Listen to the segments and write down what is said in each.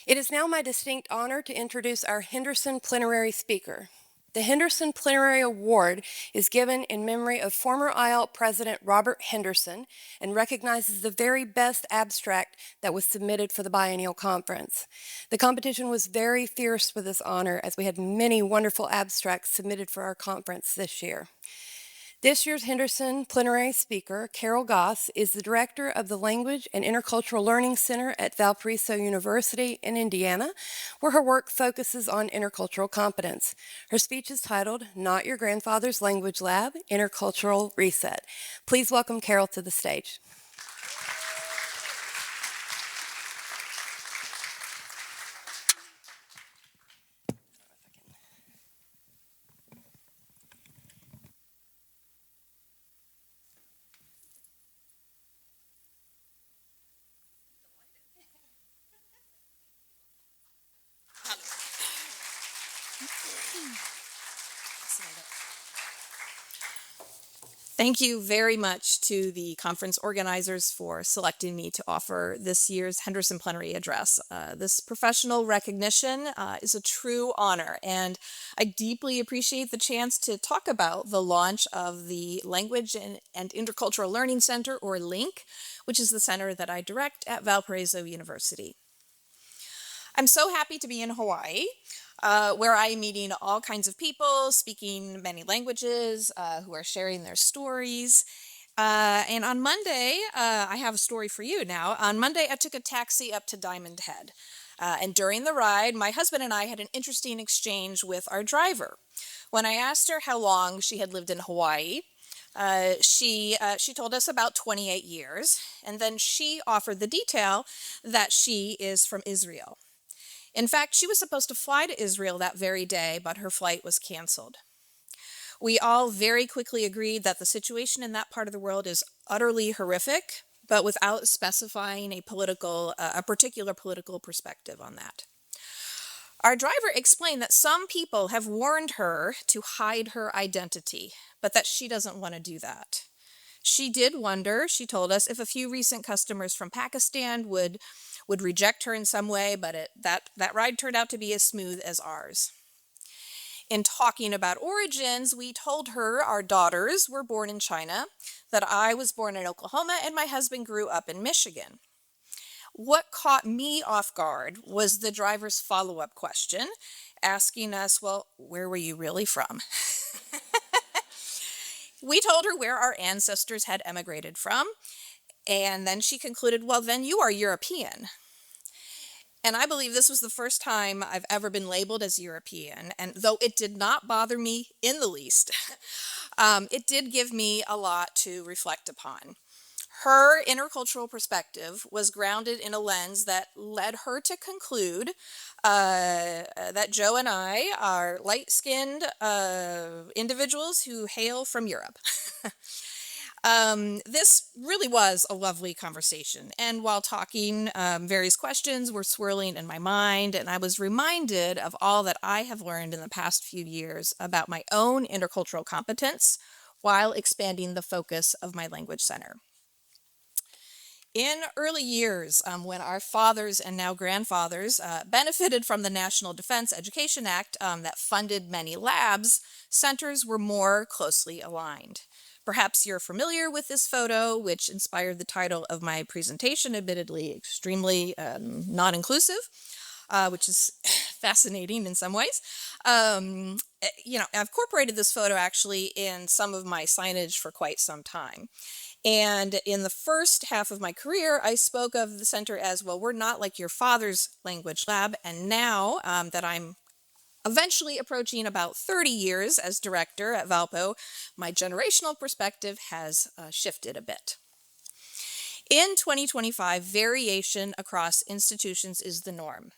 It is now my distinct honor to introduce our Henderson Plenary speaker. The Henderson Plenary Award is given in memory of former IELTS President Robert Henderson and recognizes the very best abstract that was submitted for the biennial conference. The competition was very fierce for this honor as we had many wonderful abstracts submitted for our conference this year. This year's Henderson Plenary speaker, Carol Goss, is the director of the Language and Intercultural Learning Center at Valparaiso University in Indiana, where her work focuses on intercultural competence. Her speech is titled, Not Your Grandfather's Language Lab, Intercultural Reset. Please welcome Carol to the stage. Thank you very much to the conference organizers for selecting me to offer this year's Henderson Plenary Address. This professional recognition is a true honor, and I deeply appreciate the chance to talk about the launch of the Language and Intercultural Learning Center, or LINC, which is the center that I direct at Valparaiso University. I'm so happy to be in Hawaii, where I am meeting all kinds of people speaking many languages, who are sharing their stories. And on Monday, I have a story for you now. On Monday, I took a taxi up to Diamond Head. And during the ride, my husband and I had an interesting exchange with our driver. When I asked her how long she had lived in Hawaii, she told us about 28 years, and then she offered the detail that she is from Israel. In fact, she was supposed to fly to Israel that very day, but her flight was canceled. We all very quickly agreed that the situation in that part of the world is utterly horrific, but without specifying a particular political perspective on that. Our driver explained that some people have warned her to hide her identity, but that she doesn't want to do that. She did wonder, she told us, if a few recent customers from Pakistan would reject her in some way, but that ride turned out to be as smooth as ours. In talking about origins, we told her our daughters were born in China, that I was born in Oklahoma, and my husband grew up in Michigan. What caught me off guard was the driver's follow-up question, asking us, well, where were you really from? We told her where our ancestors had emigrated from, and then she concluded, well, then you are European. And I believe this was the first time I've ever been labeled as European, and though it did not bother me in the least, it did give me a lot to reflect upon. Her intercultural perspective was grounded in a lens that led her to conclude that Joe and I are light-skinned individuals who hail from Europe. This really was a lovely conversation, and while talking, various questions were swirling in my mind, and I was reminded of all that I have learned in the past few years about my own intercultural competence while expanding the focus of my language center. In early years, when our fathers and now grandfathers benefited from the National Defense Education Act that funded many labs, centers were more closely aligned. Perhaps you're familiar with this photo, which inspired the title of my presentation, admittedly extremely non-inclusive, which is fascinating in some ways. I've incorporated this photo actually in some of my signage for quite some time. And in the first half of my career, I spoke of the center as, well, we're not like your father's language lab. And now that I'm eventually approaching about 30 years as director at Valpo, my generational perspective has shifted a bit. In 2025, variation across institutions is the norm.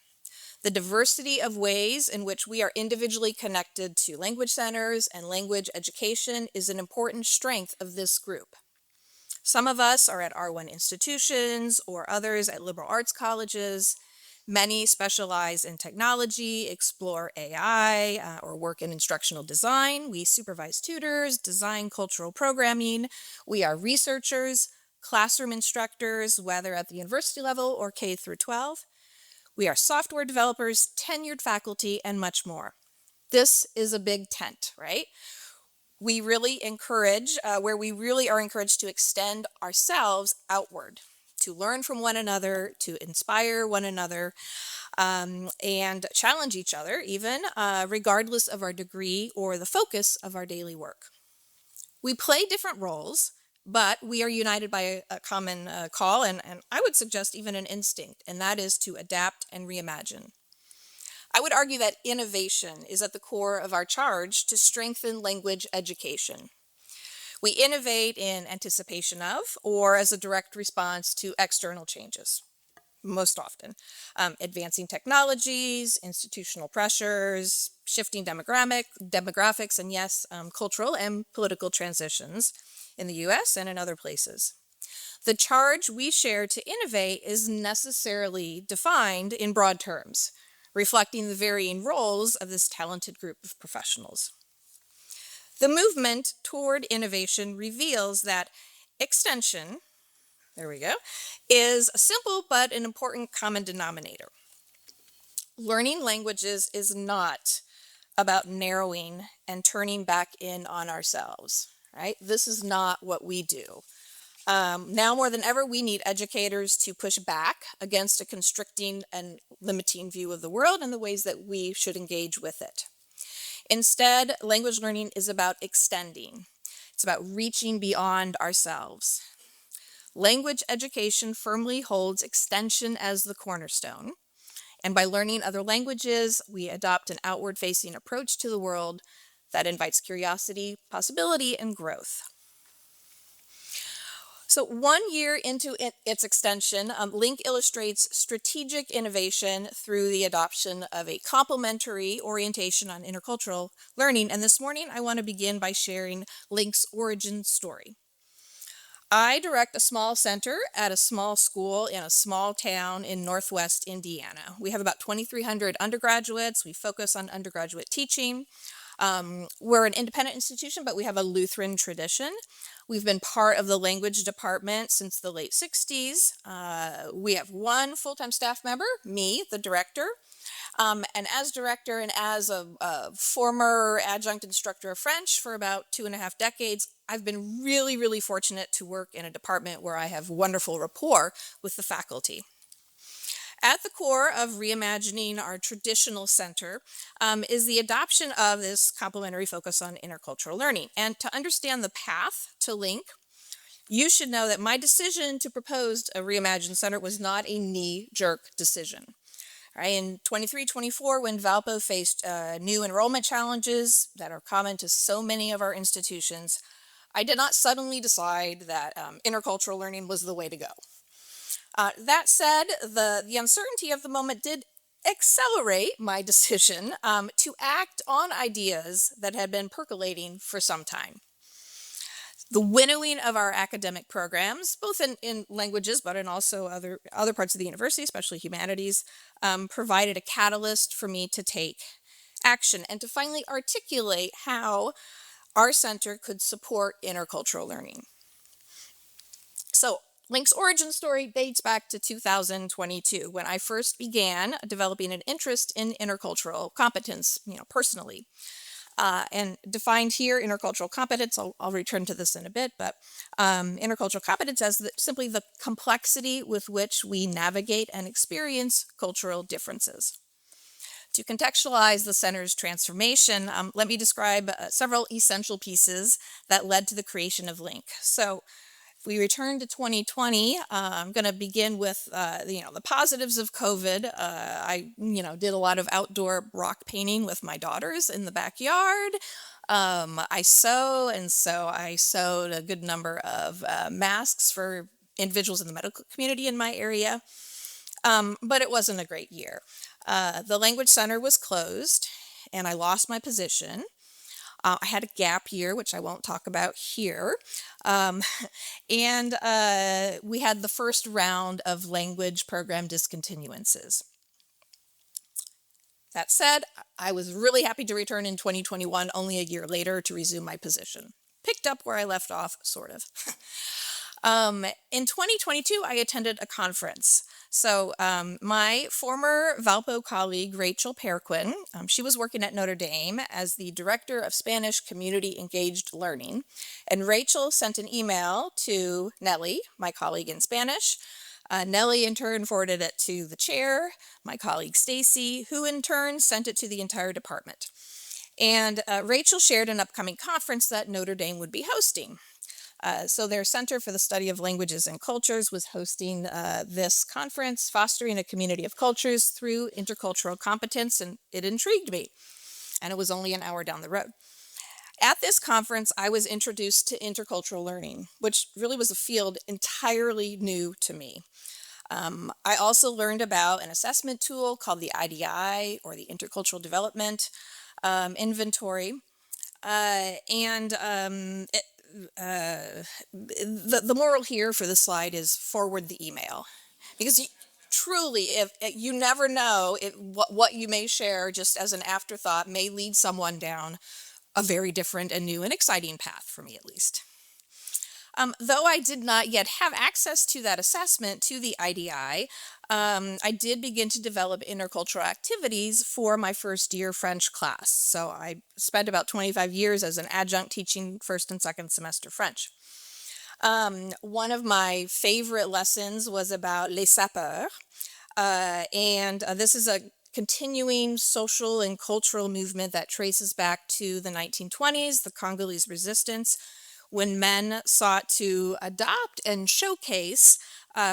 The diversity of ways in which we are individually connected to language centers and language education is an important strength of this group. Some of us are at R1 institutions or others at liberal arts colleges. Many specialize in technology, explore AI, or work in instructional design. We supervise tutors, design cultural programming. We are researchers, classroom instructors, whether at the university level or K through 12. We are software developers, tenured faculty, and much more. This is a big tent, right? We really encourage, where we really are encouraged to extend ourselves outward, to learn from one another, to inspire one another, and challenge each other, even regardless of our degree or the focus of our daily work. We play different roles, but we are united by a common call, and I would suggest even an instinct, and that is to adapt and reimagine. I would argue that innovation is at the core of our charge to strengthen language education. We innovate in anticipation of or as a direct response to external changes, most often. Advancing technologies, institutional pressures, shifting demographics, and yes, cultural and political transitions in the US and in other places. The charge we share to innovate is necessarily defined in broad terms, reflecting the varying roles of this talented group of professionals. The movement toward innovation reveals that extension, there we go, is a simple but an important common denominator. Learning languages is not about narrowing and turning back in on ourselves, right? This is not what we do. Now more than ever, we need educators to push back against a constricting and limiting view of the world and the ways that we should engage with it. Instead, language learning is about extending. It's about reaching beyond ourselves. Language education firmly holds extension as the cornerstone. And by learning other languages, we adopt an outward-facing approach to the world that invites curiosity, possibility, and growth. So 1 year into its extension, LINC illustrates strategic innovation through the adoption of a complementary orientation on intercultural learning. And this morning, I want to begin by sharing LINC's origin story. I direct a small center at a small school in a small town in Northwest Indiana. We have about 2,300 undergraduates. We focus on undergraduate teaching. We're an independent institution, but we have a Lutheran tradition. We've been part of the language department since the late 60s. We have one full-time staff member, me, the director. And as director and as a former adjunct instructor of French for about 2.5 decades, I've been really, really fortunate to work in a department where I have wonderful rapport with the faculty. At the core of reimagining our traditional center is the adoption of this complementary focus on intercultural learning. And to understand the path to LINC, you should know that my decision to propose a reimagined center was not a knee-jerk decision. Right, in 23-24, when Valpo faced new enrollment challenges that are common to so many of our institutions, I did not suddenly decide that intercultural learning was the way to go. That said, the uncertainty of the moment did accelerate my decision to act on ideas that had been percolating for some time. The winnowing of our academic programs, both in languages, but in also other parts of the university, especially humanities, provided a catalyst for me to take action and to finally articulate how our center could support intercultural learning. So LINC's origin story dates back to 2022, when I first began developing an interest in intercultural competence, personally. And defined here, intercultural competence, I'll return to this in a bit, but intercultural competence as simply the complexity with which we navigate and experience cultural differences. To contextualize the center's transformation, let me describe several essential pieces that led to the creation of LINC. So if we return to 2020, I'm going to begin with the positives of COVID. I did a lot of outdoor rock painting with my daughters in the backyard. I sew, and so I sewed a good number of masks for individuals in the medical community in my area. But it wasn't a great year. The Language Center was closed, and I lost my position. I had a gap year, which I won't talk about here. And we had the first round of language program discontinuances. That said, I was really happy to return in 2021, only a year later, to resume my position. Picked up where I left off, sort of. In 2022, I attended a conference. So my former Valpo colleague, Rachel Perquin, she was working at Notre Dame as the Director of Spanish Community Engaged Learning. And Rachel sent an email to Nellie, my colleague in Spanish. Nellie in turn forwarded it to the chair, my colleague Stacy, who in turn sent it to the entire department. And Rachel shared an upcoming conference that Notre Dame would be hosting. So their Center for the Study of Languages and Cultures was hosting this conference, Fostering a Community of Cultures Through Intercultural Competence, and it intrigued me. And it was only an hour down the road. At this conference, I was introduced to intercultural learning, which really was a field entirely new to me. I also learned about an assessment tool called the IDI, or the Intercultural Development Inventory. The moral here for this slide is forward the email, because truly, if you never know what you may share just as an afterthought may lead someone down a very different and new and exciting path, for me at least. Though I did not yet have access to that assessment, to the IDI, I did begin to develop intercultural activities for my first year French class. So I spent about 25 years as an adjunct teaching first and second semester French. One of my favorite lessons was about les sapeurs, and this is a continuing social and cultural movement that traces back to the 1920s, the Congolese resistance, when men sought to adopt and showcase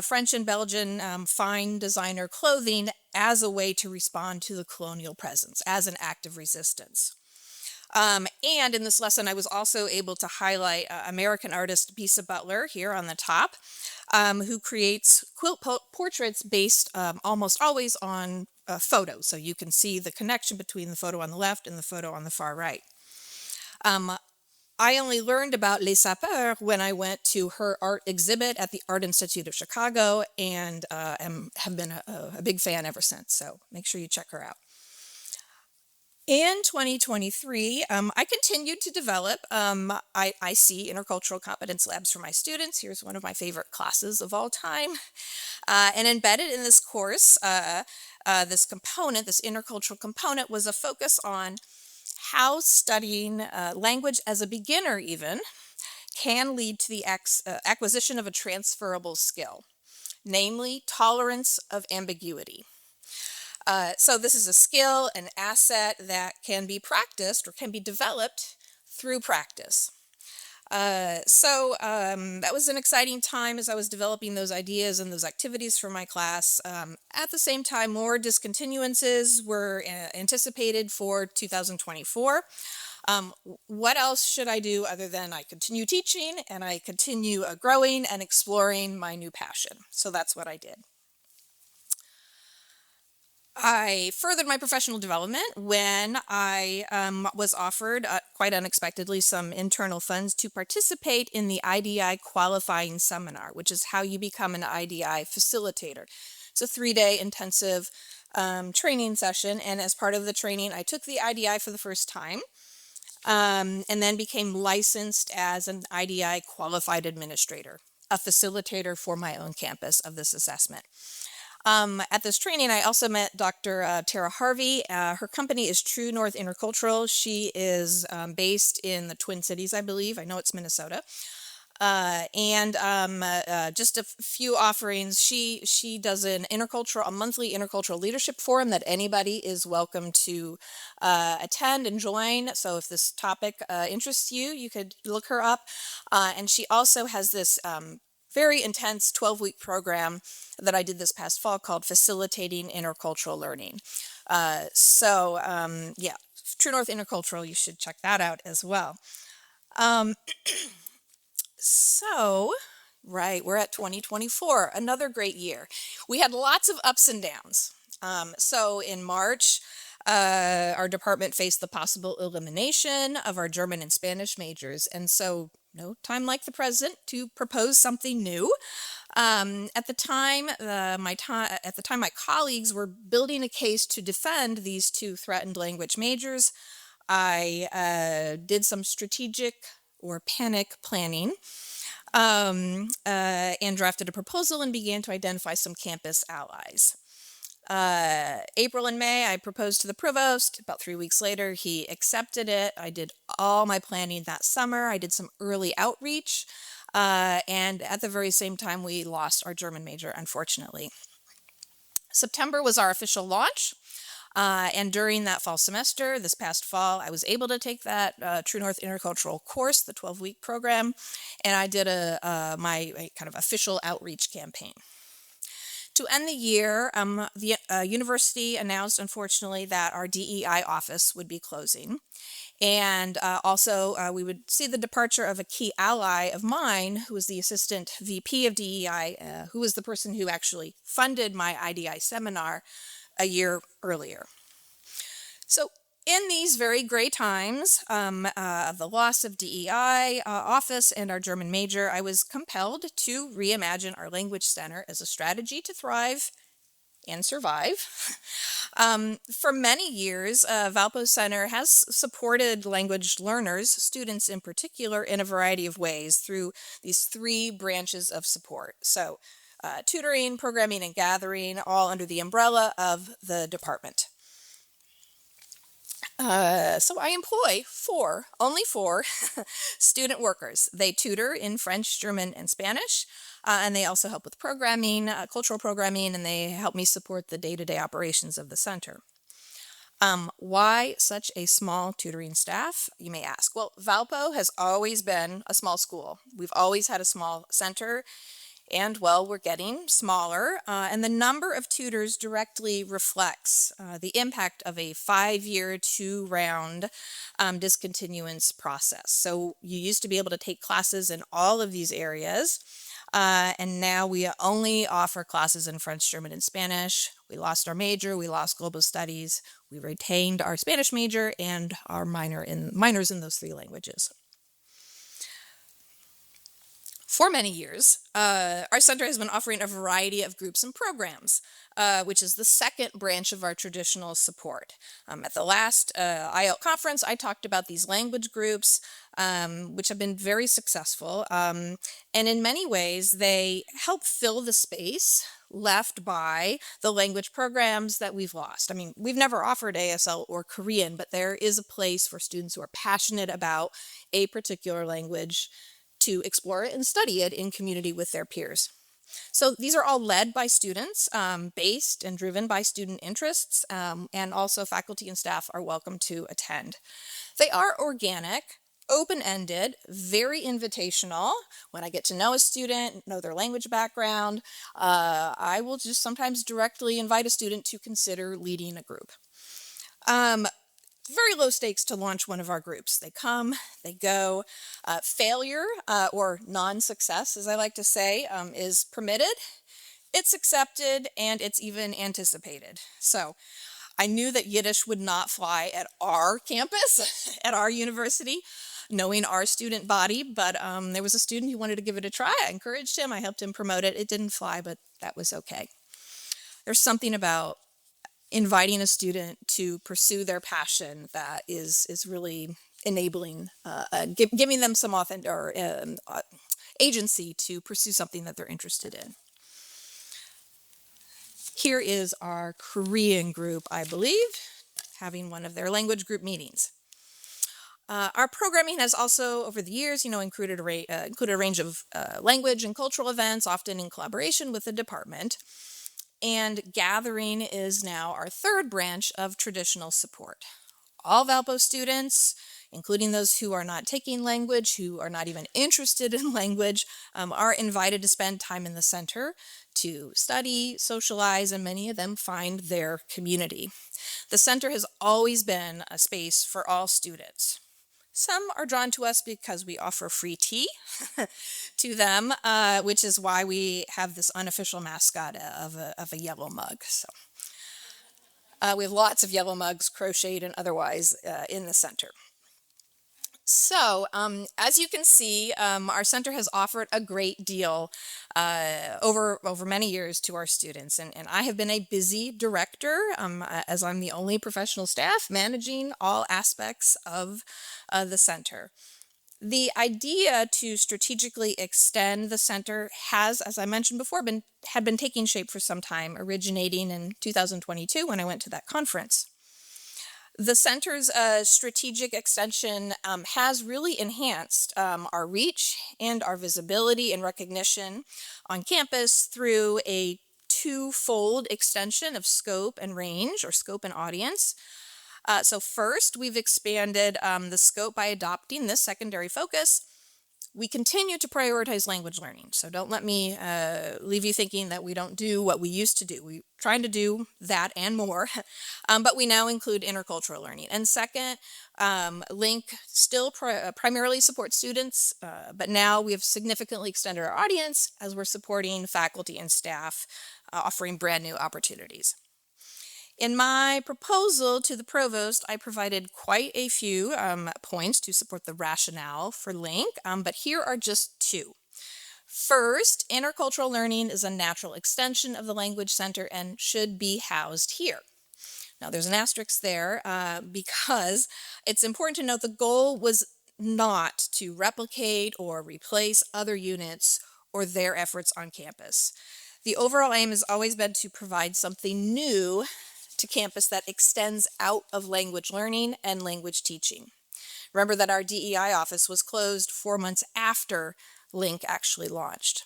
French and Belgian fine designer clothing as a way to respond to the colonial presence, as an act of resistance. And in this lesson, I was also able to highlight American artist Bisa Butler here on the top, who creates quilt portraits based almost always on photos. So you can see the connection between the photo on the left and the photo on the far right. I only learned about Les Sapeurs when I went to her art exhibit at the Art Institute of Chicago, and have been a big fan ever since. So make sure you check her out. In 2023, I continued to develop IC, Intercultural Competence Labs, for my students. Here's one of my favorite classes of all time. And embedded in this course, this component, this intercultural component, was a focus on how studying language as a beginner even can lead to the acquisition of a transferable skill, namely tolerance of ambiguity. So this is a skill, an asset that can be practiced or can be developed through practice. That was an exciting time as I was developing those ideas and those activities for my class. At the same time, more discontinuances were anticipated for 2024. What else should I do other than I continue teaching and I continue growing and exploring my new passion? So that's what I did. I furthered my professional development when I was offered, quite unexpectedly, some internal funds to participate in the IDI qualifying seminar, which is how you become an IDI facilitator. It's a 3-day intensive training session, and as part of the training, I took the IDI for the first time, and then became licensed as an IDI qualified administrator, a facilitator for my own campus of this assessment. At this training, I also met Dr. Tara Harvey. Her company is True North Intercultural. She is based in the Twin Cities, I believe. I know it's Minnesota. Just a few offerings. She does a monthly intercultural leadership forum that anybody is welcome to attend and join. So if this topic interests you, you could look her up. And she also has this very intense 12-week program that I did this past fall called Facilitating Intercultural Learning. True North Intercultural, you should check that out as well. We're at 2024, another great year. We had lots of ups and downs. So in March, our department faced the possible elimination of our German and Spanish majors, and so no time like the present to propose something new. At the time, my colleagues were building a case to defend these two threatened language majors. I did some strategic or panic planning. and drafted a proposal and began to identify some campus allies. April and May, I proposed to the provost. About 3 weeks later, he accepted it. I did all my planning that summer. I did some early outreach. And at the very same time, we lost our German major, unfortunately. September was our official launch. And during that fall semester, this past fall, I was able to take that True North Intercultural course, the 12-week program, and I did my kind of official outreach campaign. To end the year, the university announced, unfortunately, that our DEI office would be closing. And also, we would see the departure of a key ally of mine, who was the assistant VP of DEI, who was the person who actually funded my IDI seminar a year earlier. So in these very gray times of the loss of DEI office and our German major, I was compelled to reimagine our language center as a strategy to thrive and survive. For many years, Valpo Center has supported language learners, students in particular, in a variety of ways through these 3 branches of support. So tutoring, programming, and gathering, all under the umbrella of the department. So I employ only four student workers. They tutor in French, German, and Spanish, and they also help with programming, cultural programming, and they help me support the day-to-day operations of the center. Why such a small tutoring staff, you may ask? Well, Valpo has always been a small school. We've always had a small center, and well, we're getting smaller, and the number of tutors directly reflects the impact of a 5-year, 2-round discontinuance process. So you used to be able to take classes in all of these areas, and now we only offer classes in French, German, and Spanish. We lost our major, we lost global studies, we retained our Spanish major and our minors in those 3 languages. For many years, our center has been offering a variety of groups and programs, which is the second branch of our traditional support. At the last IELTS conference, I talked about these language groups, which have been very successful. And in many ways, they help fill the space left by the language programs that we've lost. I mean, we've never offered ASL or Korean, but there is a place for students who are passionate about a particular language to explore it and study it in community with their peers. So these are all led by students, based and driven by student interests, and also faculty and staff are welcome to attend. They are organic, open-ended, very invitational. When I get to know a student, know their language background, I will just sometimes directly invite a student to consider leading a group. Very low stakes to launch one of our groups. They come, they go. Failure or non-success, as I like to say, is permitted, it's accepted, and it's even anticipated. So I knew that Yiddish would not fly at our campus, at our university, knowing our student body, but there was a student who wanted to give it a try. I encouraged him, I helped him promote it. It didn't fly, but that was okay. There's something about inviting a student to pursue their passion that is really enabling, giving them some agency to pursue something that they're interested in. Here is our Korean group, I believe, having one of their language group meetings. Our programming has also, over the years, included a range of language and cultural events, often in collaboration with the department. And gathering is now our third branch of traditional support. All Valpo students, including those who are not taking language, who are not even interested in language, are invited to spend time in the center to study, socialize, and many of them find their community. The center has always been a space for all students. Some are drawn to us because we offer free tea to them, which is why we have this unofficial mascot of a yellow mug. So we have lots of yellow mugs, crocheted and otherwise, in the center. So as you can see, our center has offered a great deal over many years to our students. And I have been a busy director, as I'm the only professional staff managing all aspects of the center. The idea to strategically extend the center has, as I mentioned before, had been taking shape for some time, originating in 2022 when I went to that conference. The center's strategic extension has really enhanced our reach and our visibility and recognition on campus through a twofold extension of scope and range, or scope and audience. So first, we've expanded the scope by adopting this secondary focus. We continue to prioritize language learning, so don't let me leave you thinking that we don't do what we used to do. We're trying to do that and more, but we now include intercultural learning. And second, LINC still primarily supports students, but now we have significantly extended our audience as we're supporting faculty and staff, offering brand new opportunities. In my proposal to the provost, I provided quite a few points to support the rationale for LINC, but here are just two. First, intercultural learning is a natural extension of the Language Center and should be housed here. Now, there's an asterisk there because it's important to note the goal was not to replicate or replace other units or their efforts on campus. The overall aim has always been to provide something new to campus that extends out of language learning and language teaching. Remember that our DEI office was closed 4 months after LINC actually launched.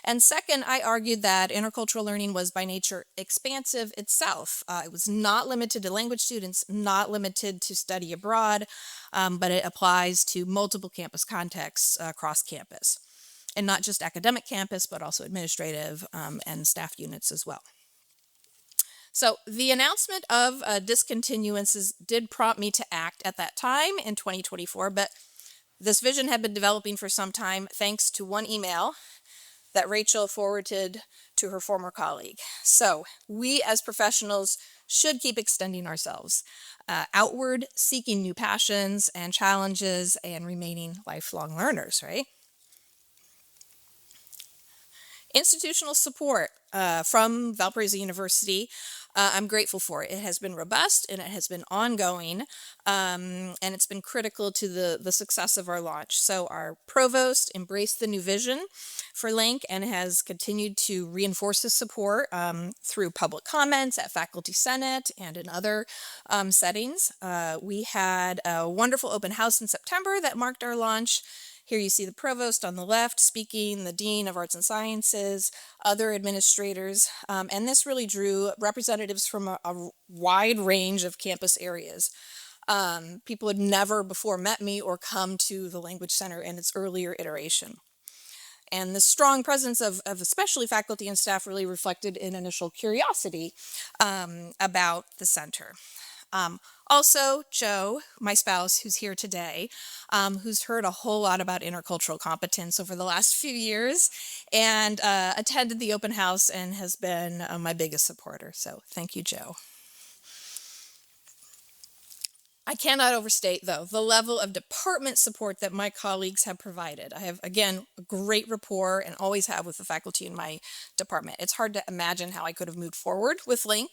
And second, I argued that intercultural learning was by nature expansive itself. It was not limited to language students, not limited to study abroad, but it applies to multiple campus contexts across campus. And not just academic campus, but also administrative and staff units as well. So the announcement of discontinuances did prompt me to act at that time in 2024, but this vision had been developing for some time thanks to one email that Rachel forwarded to her former colleague. So we as professionals should keep extending ourselves outward, seeking new passions and challenges and remaining lifelong learners, right? Institutional support from Valparaiso University, I'm grateful for it. It has been robust and it has been ongoing, and it's been critical to the success of our launch. So our provost embraced the new vision for LINC and has continued to reinforce this support through public comments at Faculty Senate and in other settings. We had a wonderful open house in September that marked our launch. Here you see the provost on the left speaking, the dean of arts and sciences, other administrators, and this really drew representatives from a wide range of campus areas. People had never before met me or come to the Language Center in its earlier iteration. And the strong presence of especially faculty and staff really reflected in initial curiosity about the center. Also, Joe, my spouse, who's here today, who's heard a whole lot about intercultural competence over the last few years and attended the open house and has been my biggest supporter. So thank you, Joe. I cannot overstate, though, the level of department support that my colleagues have provided. I have, again, a great rapport and always have with the faculty in my department. It's hard to imagine how I could have moved forward with LINC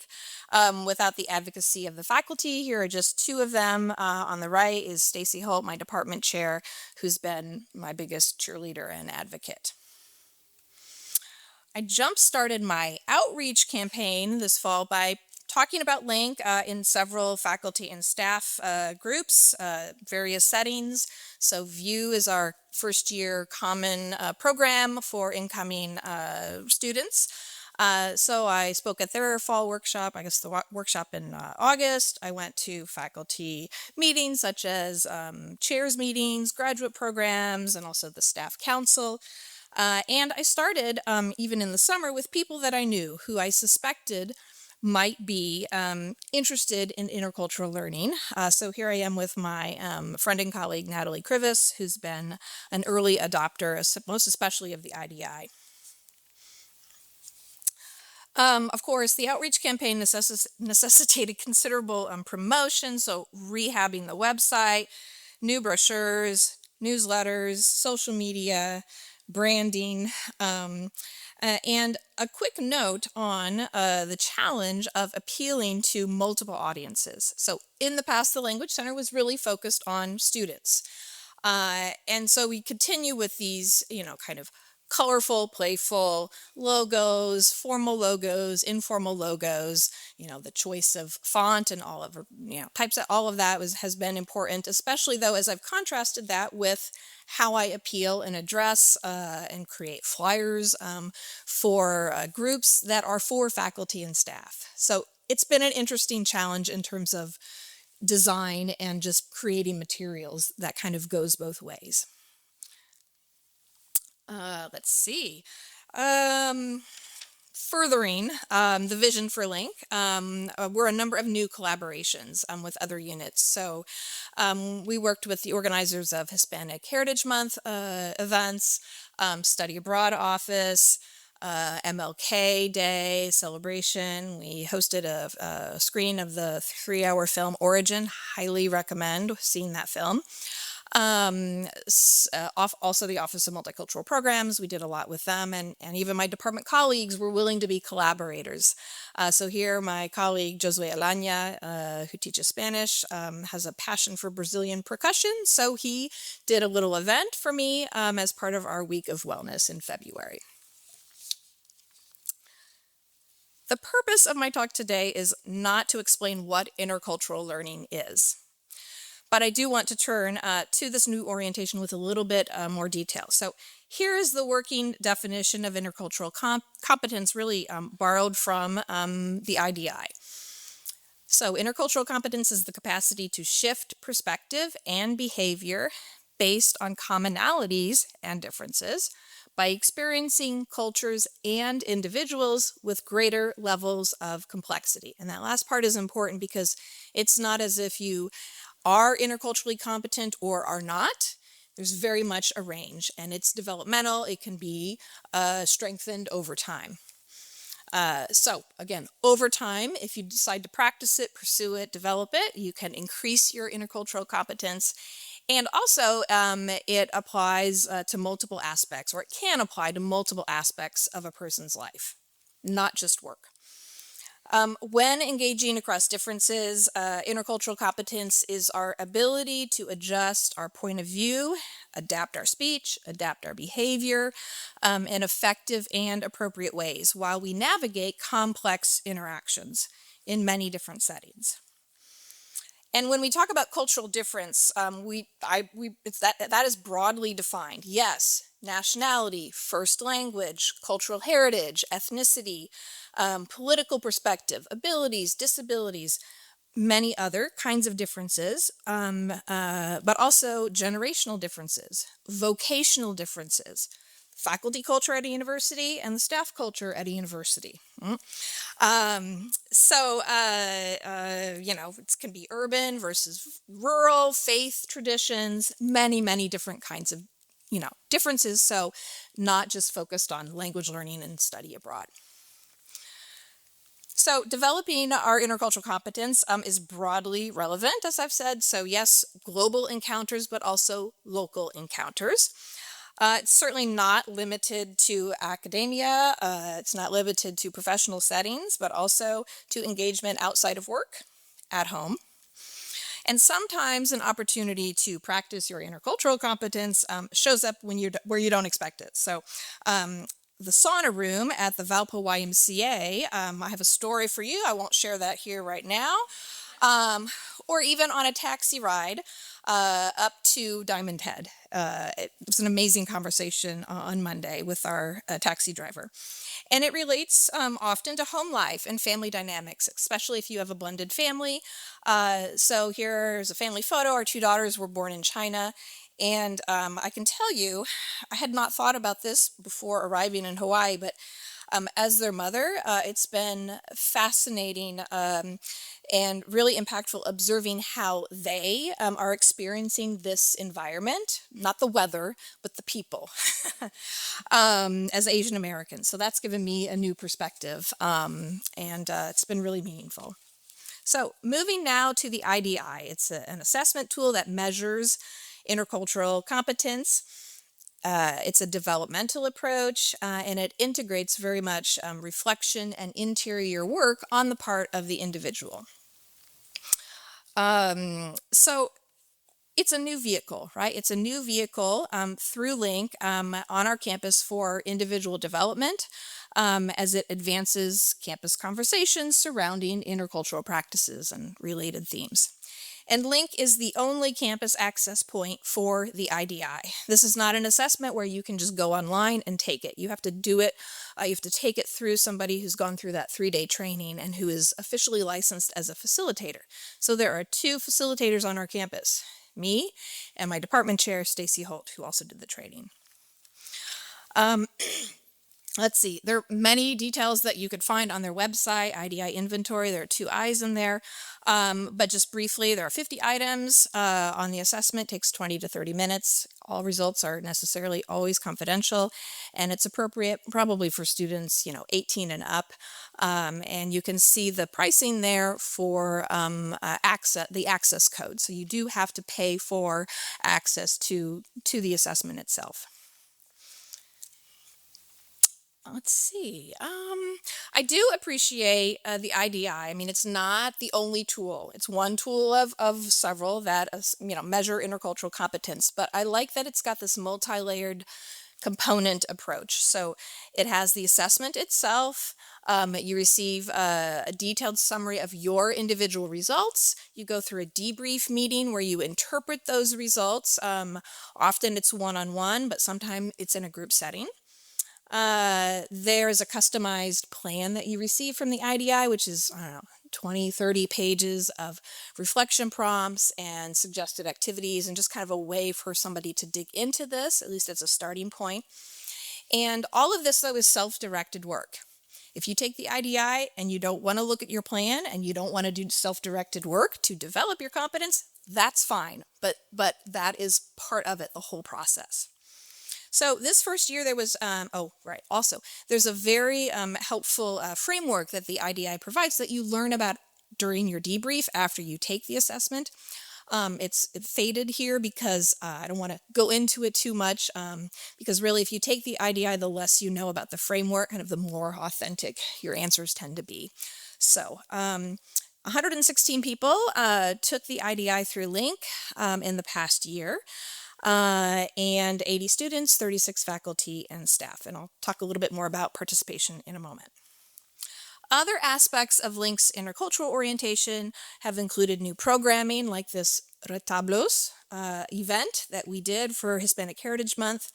without the advocacy of the faculty. Here are just two of them. On the right is Stacy Holt, my department chair, who's been my biggest cheerleader and advocate. I jump-started my outreach campaign this fall by talking about LINC in several faculty and staff groups, various settings. So VIEW is our first year common program for incoming students. So I spoke at their fall workshop, I guess the workshop in August. I went to faculty meetings such as chairs meetings, graduate programs, and also the staff council. And I started even in the summer with people that I knew who I suspected might be interested in intercultural learning. So here I am with my friend and colleague, Natalie Krivis, who's been an early adopter, most especially of the IDI. Of course, the outreach campaign necessitated considerable promotion, so rehabbing the website, new brochures, newsletters, social media, branding, and a quick note on the challenge of appealing to multiple audiences. So in the past, the Language Center was really focused on students. And so we continue with these, kind of colorful, playful logos, formal logos, informal logos, the choice of font and all of, types of all of that has been important, especially though, as I've contrasted that with how I appeal and address and create flyers for groups that are for faculty and staff. So it's been an interesting challenge in terms of design and just creating materials that kind of goes both ways. Let's see. Furthering the vision for LINC, were a number of new collaborations with other units. So we worked with the organizers of Hispanic Heritage Month events, Study Abroad Office, MLK Day celebration. We hosted a screening of the 3-hour film Origin. Highly recommend seeing that film. Also the Office of Multicultural Programs, we did a lot with them, and even my department colleagues were willing to be collaborators. So here my colleague Josue Alanya, who teaches Spanish, has a passion for Brazilian percussion, so he did a little event for me as part of our Week of Wellness in February. The purpose of my talk today is not to explain what intercultural learning is. But I do want to turn to this new orientation with a little bit more detail. So here is the working definition of intercultural competence, really borrowed from the IDI. So intercultural competence is the capacity to shift perspective and behavior based on commonalities and differences by experiencing cultures and individuals with greater levels of complexity. And that last part is important because it's not as if you are interculturally competent or are not. There's very much a range, and it's developmental. It can be strengthened over time. So again, over time, if you decide to practice it, pursue it, develop it, you can increase your intercultural competence. And also, it applies to multiple aspects, or it can apply to multiple aspects of a person's life, not just work. When engaging across differences, intercultural competence is our ability to adjust our point of view, adapt our speech, adapt our behavior in effective and appropriate ways while we navigate complex interactions in many different settings. And when we talk about cultural difference, that is broadly defined. Yes, nationality, first language, cultural heritage, ethnicity, political perspective, abilities, disabilities, many other kinds of differences, but also generational differences, vocational differences, faculty culture at a university and the staff culture at a university. It can be urban versus rural, faith traditions, many different kinds of, differences. So not just focused on language learning and study abroad. So developing our intercultural competence is broadly relevant, as I've said. So yes, global encounters, but also local encounters. It's certainly not limited to academia. It's not limited to professional settings, but also to engagement outside of work, at home. And sometimes an opportunity to practice your intercultural competence shows up where you don't expect it. So the sauna room at the Valpo YMCA, I have a story for you. I won't share that here right now. Or even on a taxi ride up to Diamond Head. It was an amazing conversation on Monday with our taxi driver. And it relates often to home life and family dynamics, especially if you have a blended family. So here's a family photo. Our 2 daughters were born in China. And I can tell you, I had not thought about this before arriving in Hawaii, but as their mother, it's been fascinating and really impactful observing how they are experiencing this environment, not the weather, but the people, as Asian Americans. So that's given me a new perspective, and it's been really meaningful. So moving now to the IDI, it's an assessment tool that measures intercultural competence. It's a developmental approach, and it integrates very much reflection and interior work on the part of the individual. So it's a new vehicle, right? It's a new vehicle through LINC on our campus for individual development as it advances campus conversations surrounding intercultural practices and related themes. And LINC is the only campus access point for the IDI. This is not an assessment where you can just go online and take it. You have to do it, you have to take it through somebody who's gone through that 3-day training and who is officially licensed as a facilitator. So there are 2 facilitators on our campus, me and my department chair, Stacy Holt, who also did the training. Let's see, there are many details that you could find on their website, IDI inventory. There are 2 I's in there. But just briefly, there are 50 items on the assessment. It takes 20 to 30 minutes. All results are necessarily always confidential, and it's appropriate probably for students, 18 and up. And you can see the pricing there for the access code. So you do have to pay for access to the assessment itself. Let's see. I do appreciate the IDI. I mean, it's not the only tool. It's one tool of several that measure intercultural competence. But I like that it's got this multi-layered component approach. So it has the assessment itself. You receive a detailed summary of your individual results. You go through a debrief meeting where you interpret those results. Often it's one-on-one, but sometimes it's in a group setting. There is a customized plan that you receive from the IDI, which is, 20, 30 pages of reflection prompts and suggested activities, and just kind of a way for somebody to dig into this, at least as a starting point. And all of this, though, is self-directed work. If you take the IDI and you don't want to look at your plan and you don't want to do self-directed work to develop your competence, that's fine. But that is part of it, the whole process. So this first year there was, also, there's a very helpful framework that the IDI provides that you learn about during your debrief after you take the assessment. It's faded here because I don't want to go into it too much because really if you take the IDI, the less you know about the framework, kind of the more authentic your answers tend to be. So 116 people took the IDI through LINC in the past year. And 80 students, 36 faculty and staff. And I'll talk a little bit more about participation in a moment. Other aspects of LINC's intercultural orientation have included new programming like this Retablos event that we did for Hispanic Heritage Month,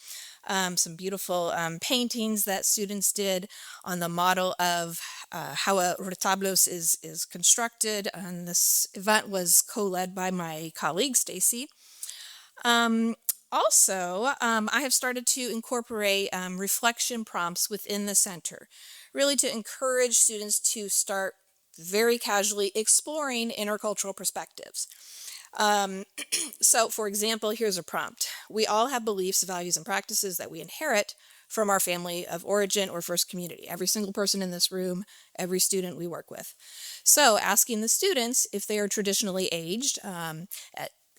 some beautiful paintings that students did on the model of how a retablos is constructed. And this event was co-led by my colleague, Stacy. Also, I have started to incorporate reflection prompts within the center, really to encourage students to start very casually exploring intercultural perspectives. So, for example, here's a prompt. We all have beliefs, values, and practices that we inherit from our family of origin or first community. Every single person in this room, every student we work with. So, asking the students if they are traditionally aged at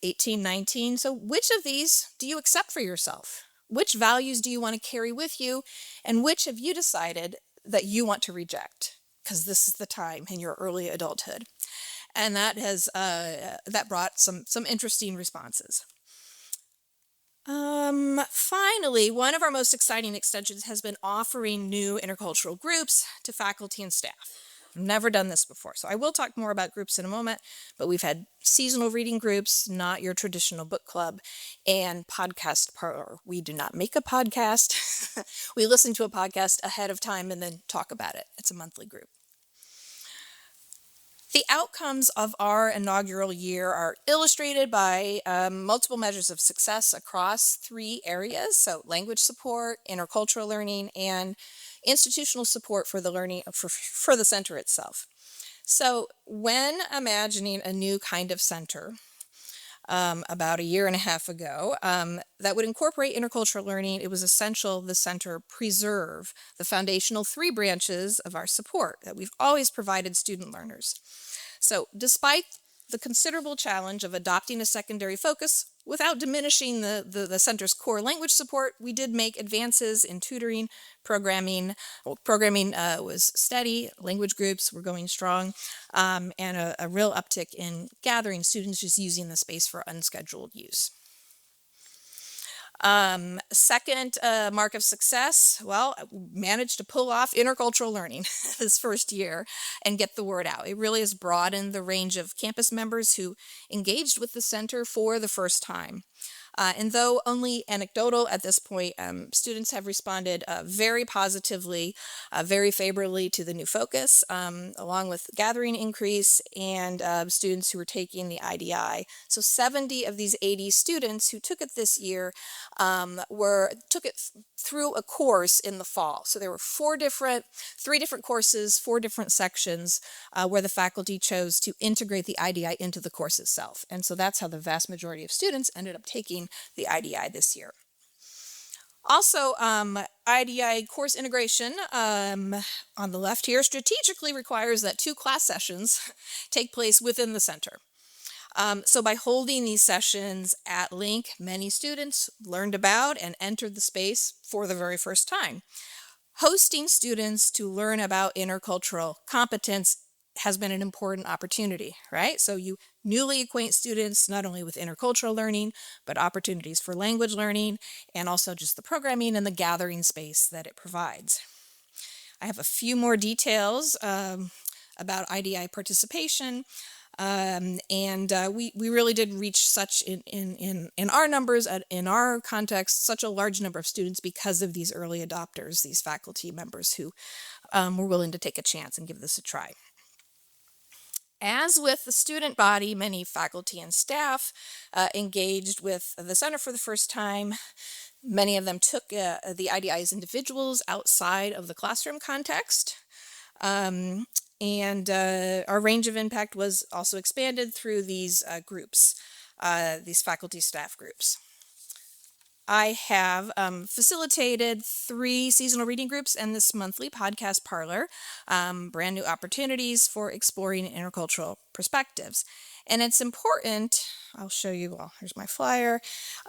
18, 19. So which of these do you accept for yourself? Which values do you want to carry with you? And which have you decided that you want to reject? Because this is the time in your early adulthood. And that has that brought some interesting responses. Finally, one of our most exciting extensions has been offering new intercultural groups to faculty and staff. I've never done this before, so I will talk more about groups in a moment, but we've had seasonal reading groups, not your traditional book club, and podcast parlor. We do not make a podcast. We listen to a podcast ahead of time and then talk about it. It's a monthly group. The outcomes of our inaugural year are illustrated by multiple measures of success across 3 areas, so language support, intercultural learning, and institutional support for the learning for the center itself. So when imagining a new kind of center about a year and a half ago that would incorporate intercultural learning, it was essential the center preserve the foundational 3 branches of our support that we've always provided student learners. So despite the considerable challenge of adopting a secondary focus without diminishing the center's core language support, we did make advances in tutoring, programming. Programming was steady, language groups were going strong, and a real uptick in gathering students just using the space for unscheduled use. Second mark of success, well, managed to pull off intercultural learning this first year and get the word out. It really has broadened the range of campus members who engaged with the center for the first time. And though only anecdotal at this point, students have responded very positively, very favorably to the new focus, along with gathering increase and students who were taking the IDI. So 70 of these 80 students who took it this year took it through a course in the fall. So there were three different courses, 4 different sections where the faculty chose to integrate the IDI into the course itself. And so that's how the vast majority of students ended up taking the IDI this year. Also, IDI course integration on the left here strategically requires that 2 class sessions take place within the center. So by holding these sessions at LINC, many students learned about and entered the space for the very first time. Hosting students to learn about intercultural competence has been an important opportunity, right? So you newly acquaint students not only with intercultural learning, but opportunities for language learning, and also just the programming and the gathering space that it provides. I have a few more details about IDI participation. We really did reach such in our numbers, in our context, such a large number of students because of these early adopters, these faculty members who were willing to take a chance and give this a try. As with the student body, many faculty and staff engaged with the center for the first time. Many of them took the IDI as individuals outside of the classroom context. And our range of impact was also expanded through these groups, these faculty staff groups. I have facilitated 3 seasonal reading groups and this monthly podcast parlor, brand new opportunities for exploring intercultural perspectives. And it's important, I'll show you, well, here's my flyer,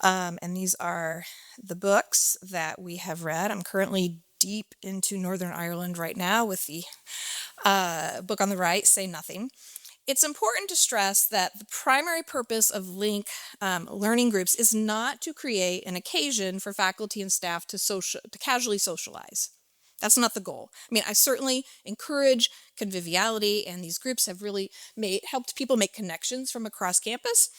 and these are the books that we have read. I'm currently deep into Northern Ireland right now with the book on the right, Say Nothing. It's important to stress that the primary purpose of LINC learning groups is not to create an occasion for faculty and staff to casually socialize. That's not the goal. I mean, I certainly encourage conviviality, and these groups have really helped people make connections from across campus.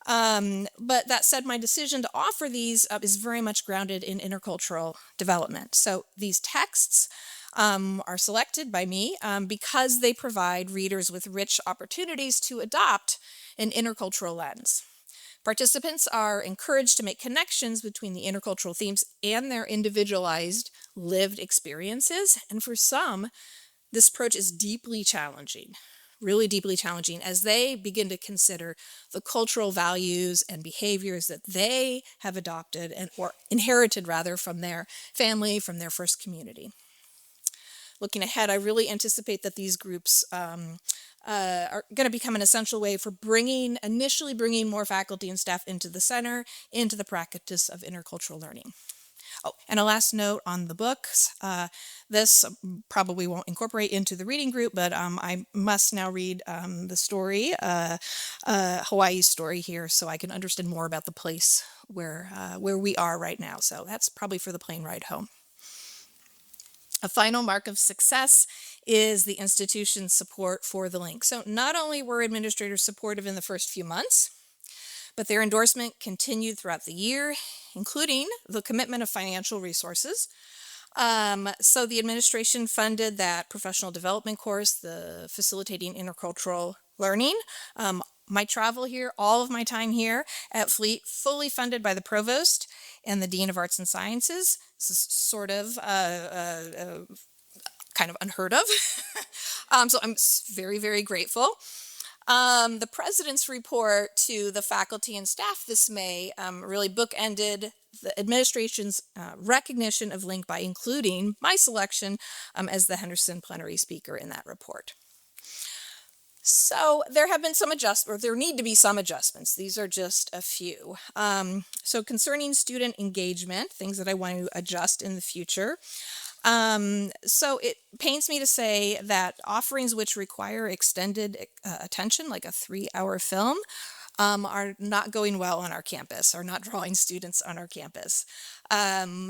But that said, my decision to offer these is very much grounded in intercultural development. So these texts are selected by me because they provide readers with rich opportunities to adopt an intercultural lens. Participants are encouraged to make connections between the intercultural themes and their individualized lived experiences. And for some, this approach is deeply challenging, really deeply challenging, as they begin to consider the cultural values and behaviors that they have adopted or inherited rather from their family, from their first community. Looking ahead, I really anticipate that these groups are going to become an essential way for initially bringing more faculty and staff into the center, into the practice of intercultural learning. Oh, and a last note on the books. This probably won't incorporate into the reading group, but I must now read the story, Hawaii's story here, so I can understand more about the place where we are right now. So that's probably for the plane ride home. A final mark of success is the institution's support for the LINC. So not only were administrators supportive in the first few months, but their endorsement continued throughout the year, including the commitment of financial resources. So the administration funded that professional development course, the Facilitating Intercultural Learning. My travel here, all of my time here at FLEAT, fully funded by the provost and the dean of arts and sciences. This is sort of kind of unheard of. So I'm very, very grateful. The president's report to the faculty and staff this May really bookended the administration's recognition of LINC by including my selection as the Henderson Plenary speaker in that report. So there have been some adjustments, or there need to be some adjustments. These are just a few. So concerning student engagement, things that I want to adjust in the future. So it pains me to say that offerings which require extended attention, like a 3-hour film, are not going well on our campus, are not drawing students on our campus,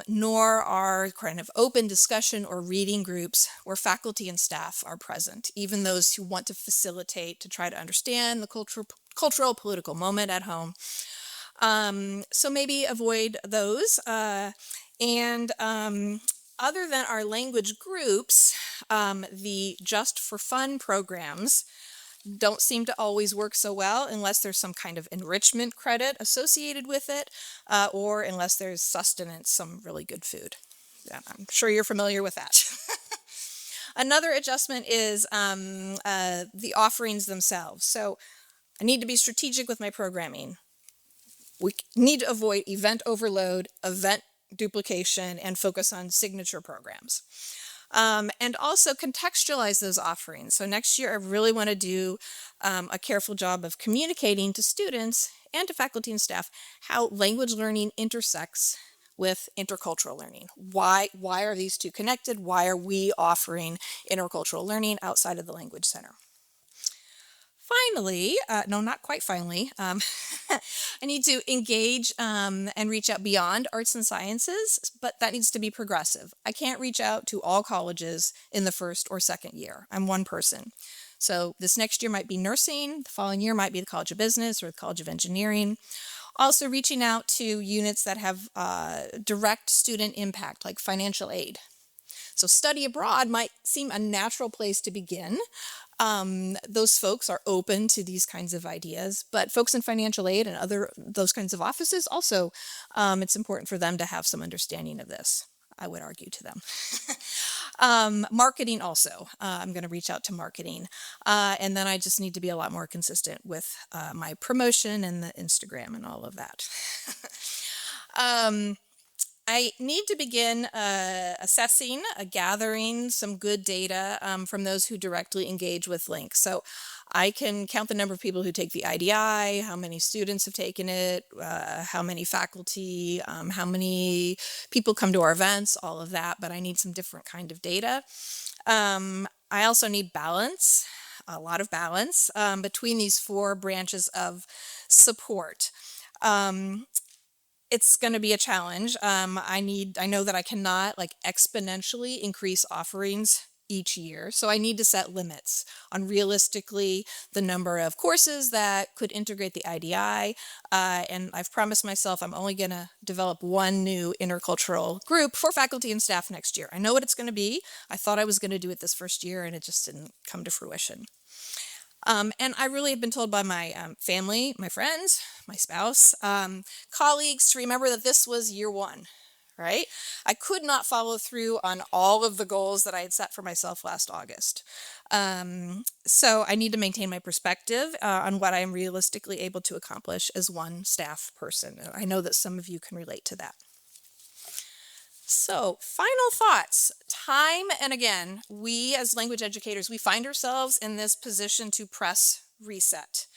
nor are kind of open discussion or reading groups where faculty and staff are present, even those who want to facilitate to try to understand the cultural political moment at home. So maybe avoid those. And other than our language groups, the Just for Fun programs don't seem to always work so well unless there's some kind of enrichment credit associated with it, or unless there's sustenance, some really good food. Yeah, I'm sure you're familiar with that. Another adjustment is the offerings themselves. So I need to be strategic with my programming. We need to avoid event overload, event duplication, and focus on signature programs. And also contextualize those offerings. So next year, I really want to do a careful job of communicating to students and to faculty and staff how language learning intersects with intercultural learning. Why are these two connected? Why are we offering intercultural learning outside of the Language Center? Finally, no, not quite finally, I need to engage and reach out beyond arts and sciences, but that needs to be progressive. I can't reach out to all colleges in the first or second year. I'm one person. So this next year might be nursing, the following year might be the College of Business or the College of Engineering. Also reaching out to units that have direct student impact, like financial aid. So study abroad might seem a natural place to begin. Those folks are open to these kinds of ideas, but folks in financial aid and those kinds of offices also, it's important for them to have some understanding of this, I would argue to them. Marketing also, I'm going to reach out to marketing. And then I just need to be a lot more consistent with my promotion and the Instagram and all of that. I need to begin assessing, gathering some good data from those who directly engage with LINC. So I can count the number of people who take the IDI, how many students have taken it, how many faculty, how many people come to our events, all of that, but I need some different kind of data. I also need balance, a lot of balance between these 4 branches of support. It's going to be a challenge. I know that I cannot exponentially increase offerings each year. So I need to set limits on realistically the number of courses that could integrate the IDI. And I've promised myself I'm only going to develop 1 new intercultural group for faculty and staff next year. I know what it's going to be. I thought I was going to do it this first year and it just didn't come to fruition. And I really have been told by my family, my friends, my spouse, colleagues to remember that this was year 1, right? I could not follow through on all of the goals that I had set for myself last August. So I need to maintain my perspective on what I am realistically able to accomplish as one staff person. I know that some of you can relate to that. So, final thoughts. Time and again, we as language educators, we find ourselves in this position to press reset.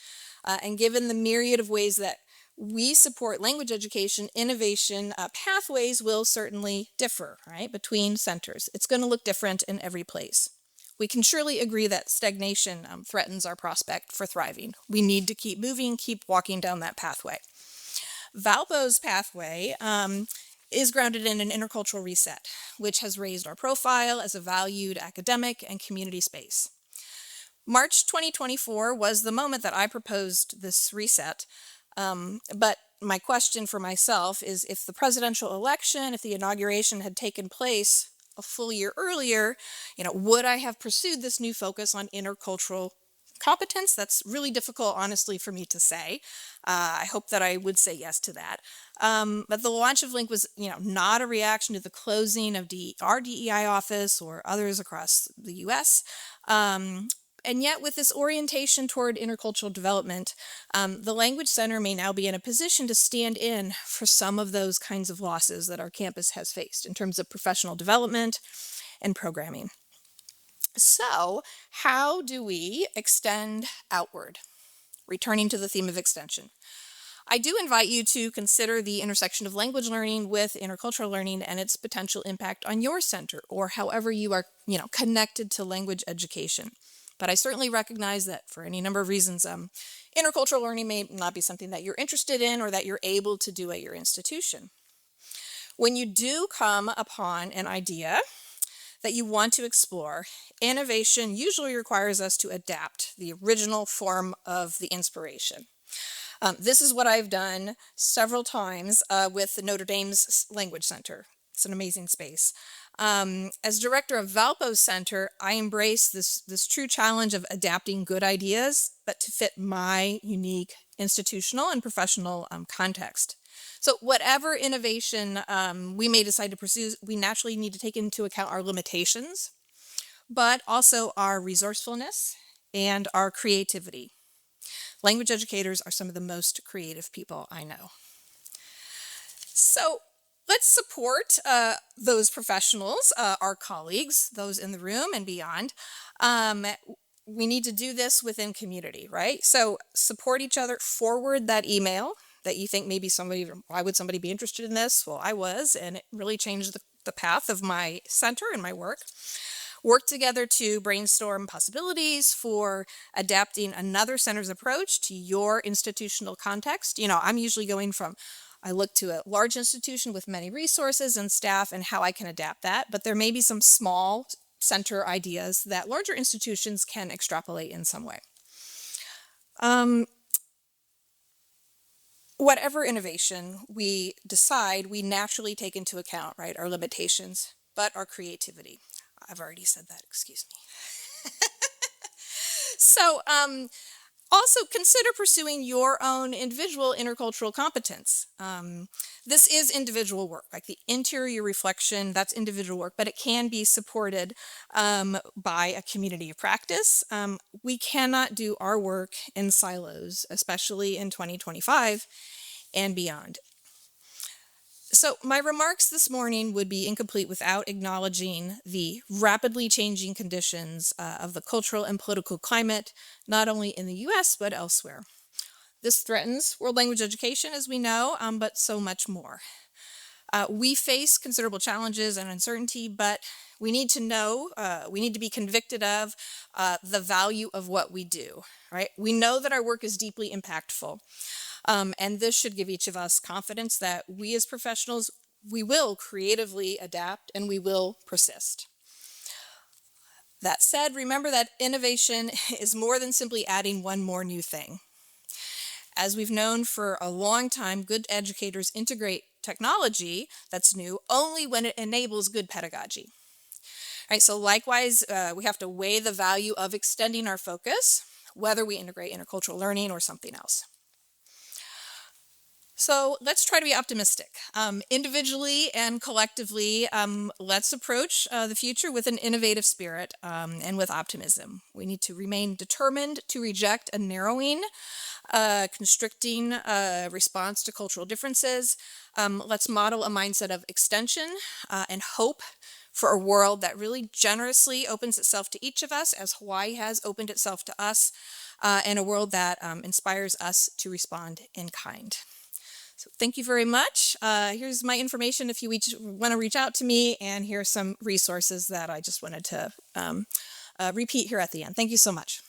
And given the myriad of ways that we support language education, innovation, pathways will certainly differ, right, between centers. It's going to look different in every place. We can surely agree that stagnation threatens our prospect for thriving. We need to keep moving, keep walking down that pathway. Valpo's pathway is grounded in an intercultural reset, which has raised our profile as a valued academic and community space. March 2024 was the moment that I proposed this reset, but my question for myself is if the presidential election, if the inauguration had taken place a full year earlier, would I have pursued this new focus on intercultural competence? That's really difficult, honestly, for me to say. I hope that I would say yes to that. But the launch of LINC was, not a reaction to the closing of our DEI office or others across the U.S. And yet, with this orientation toward intercultural development, the Language Center may now be in a position to stand in for some of those kinds of losses that our campus has faced in terms of professional development and programming. So how do we extend outward? Returning to the theme of extension. I do invite you to consider the intersection of language learning with intercultural learning and its potential impact on your center, or however you are, connected to language education. But I certainly recognize that for any number of reasons, intercultural learning may not be something that you're interested in or that you're able to do at your institution. When you do come upon an idea that you want to explore, innovation usually requires us to adapt the original form of the inspiration. This is what I've done several times with the Notre Dame's Language Center. It's an amazing space. As director of Valpo Center, I embrace this true challenge of adapting good ideas, but to fit my unique institutional and professional context. So whatever innovation we may decide to pursue, we naturally need to take into account our limitations, but also our resourcefulness and our creativity. Language educators are some of the most creative people I know. So let's support those professionals, our colleagues, those in the room and beyond. We need to do this within community, right? So support each other, forward that email that you think maybe why would somebody be interested in this? Well, I was, and it really changed the path of my center and my work. Work together to brainstorm possibilities for adapting another center's approach to your institutional context. I'm usually I look to a large institution with many resources and staff and how I can adapt that, but there may be some small center ideas that larger institutions can extrapolate in some way. Whatever innovation we decide, we naturally take into account, right, our limitations, but our creativity. I've already said that, excuse me. So also consider pursuing your own individual intercultural competence. This is individual work, like the interior reflection, that's individual work, but it can be supported by a community of practice. We cannot do our work in silos, especially in 2025 and beyond. So my remarks this morning would be incomplete without acknowledging the rapidly changing conditions of the cultural and political climate, not only in the US, but elsewhere. This threatens world language education, as we know, but so much more. We face considerable challenges and uncertainty, but we need to know, we need to be convicted of the value of what we do, right? We know that our work is deeply impactful. And this should give each of us confidence that we as professionals, we will creatively adapt and we will persist. That said, remember that innovation is more than simply adding one more new thing. As we've known for a long time, good educators integrate technology that's new only when it enables good pedagogy. All right, so likewise, we have to weigh the value of extending our focus, whether we integrate intercultural learning or something else. So let's try to be optimistic. Individually and collectively, let's approach the future with an innovative spirit and with optimism. We need to remain determined to reject a narrowing, constricting response to cultural differences. Let's model a mindset of extension and hope for a world that really generously opens itself to each of us, as Hawaii has opened itself to us, and a world that inspires us to respond in kind. So thank you very much. Here's my information if you want to reach out to me, and here's some resources that I just wanted to repeat here at the end. Thank you so much.